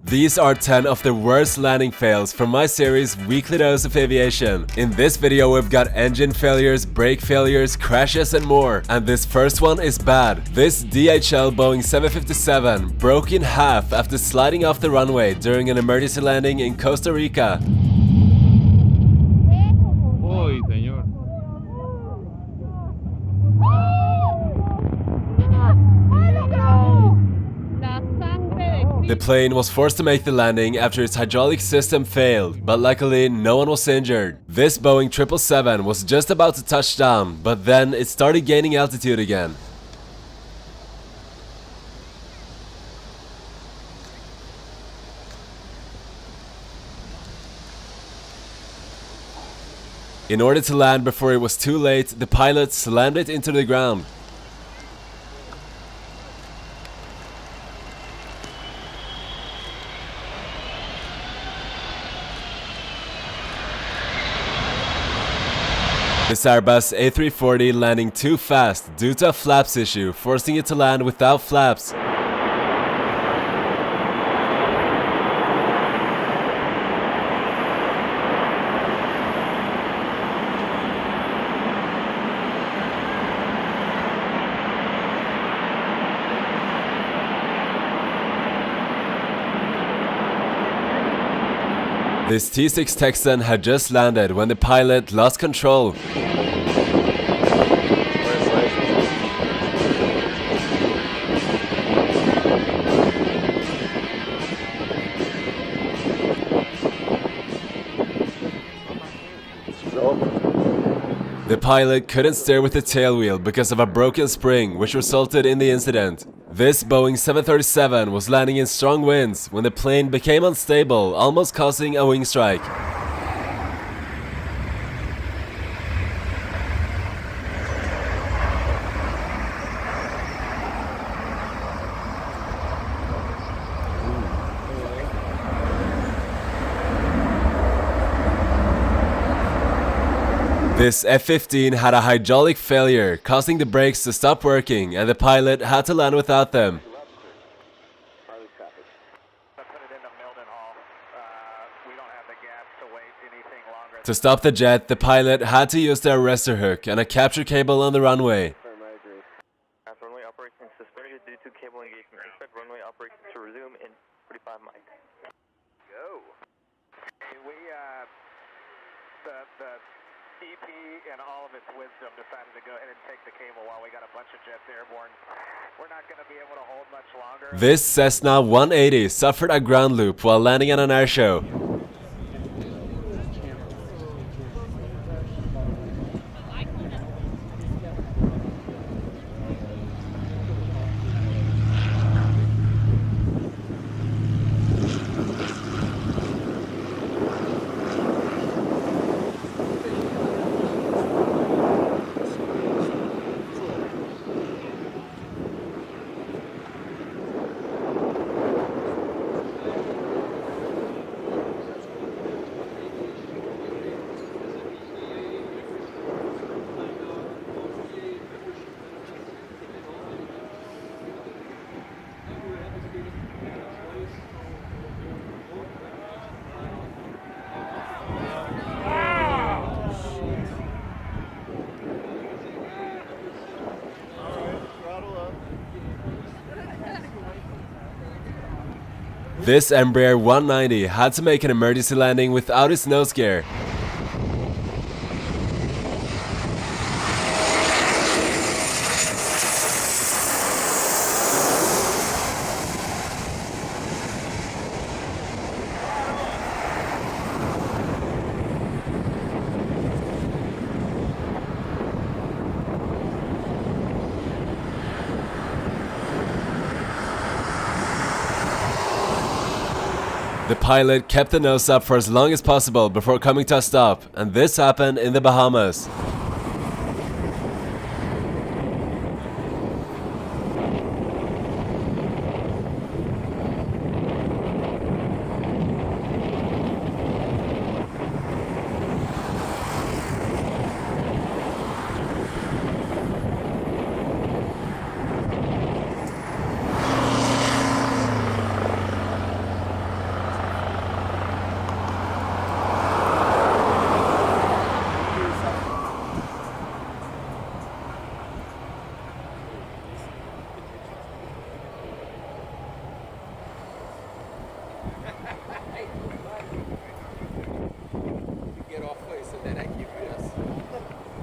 These are 10 of the worst landing fails from my series Weekly Dose of Aviation. In this video we've got engine failures, brake failures, crashes and more. And this first one is bad. This DHL Boeing 757 broke in half after sliding off the runway during an emergency landing in Costa Rica. Uy, señor. The plane was forced to make the landing after its hydraulic system failed, but luckily no one was injured. This Boeing 777 was just about to touch down, but then it started gaining altitude again. In order to land before it was too late, the pilot slammed it into the ground. This Airbus A340 landing too fast due to a flaps issue, forcing it to land without flaps. This T6 Texan had just landed when the pilot lost control. The pilot couldn't steer with the tailwheel because of a broken spring, which resulted in the incident. This Boeing 737 was landing in strong winds when the plane became unstable, almost causing a wing strike. This F-15 had a hydraulic failure, causing the brakes to stop working, and the pilot had to land without them. To stop the jet, the pilot had to use the arrestor hook and a capture cable on the runway. Runway operations suspended due to cable engagement. Expect runway operations to resume in 45 miles. Go. The EP and all of its wisdom decided to go ahead and take the cable while we got a bunch of jets airborne. We're not going to be able to hold much longer. This Cessna 180 suffered a ground loop while landing at an air show. This Embraer 190 had to make an emergency landing without its nose gear. The pilot kept the nose up for as long as possible before coming to a stop, and this happened in the Bahamas.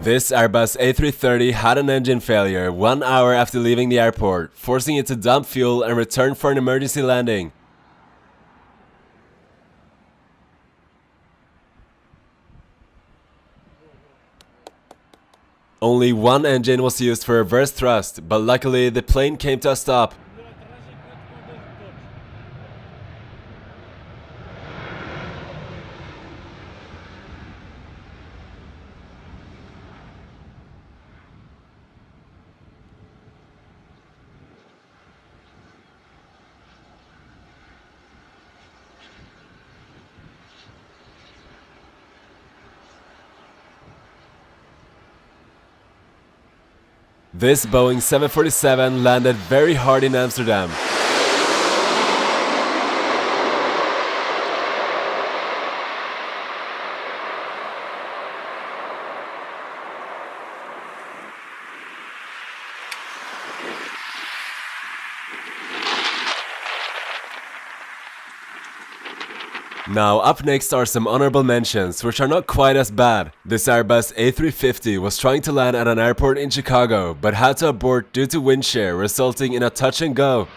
This Airbus A330 had an engine failure 1 hour after leaving the airport, forcing it to dump fuel and return for an emergency landing. Only one engine was used for reverse thrust, but luckily the plane came to a stop. This Boeing 747 landed very hard in Amsterdam. Now up next are some honorable mentions, which are not quite as bad. This Airbus A350 was trying to land at an airport in Chicago, but had to abort due to wind shear, resulting in a touch and go.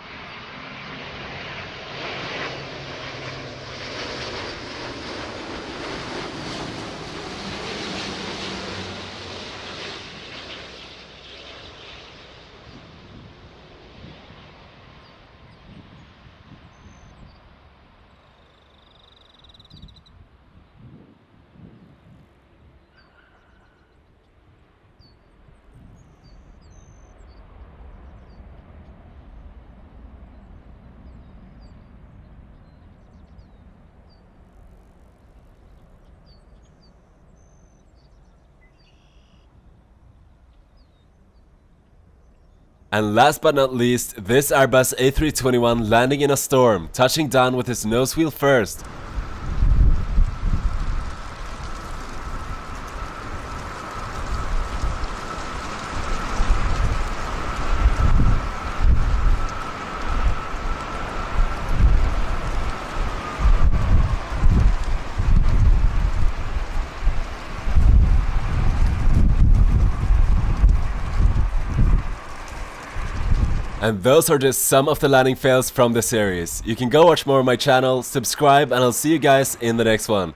And last but not least, this Airbus A321 landing in a storm, touching down with his nose wheel first. And those are just some of the landing fails from the series. You can go watch more on my channel, subscribe, and I'll see you guys in the next one.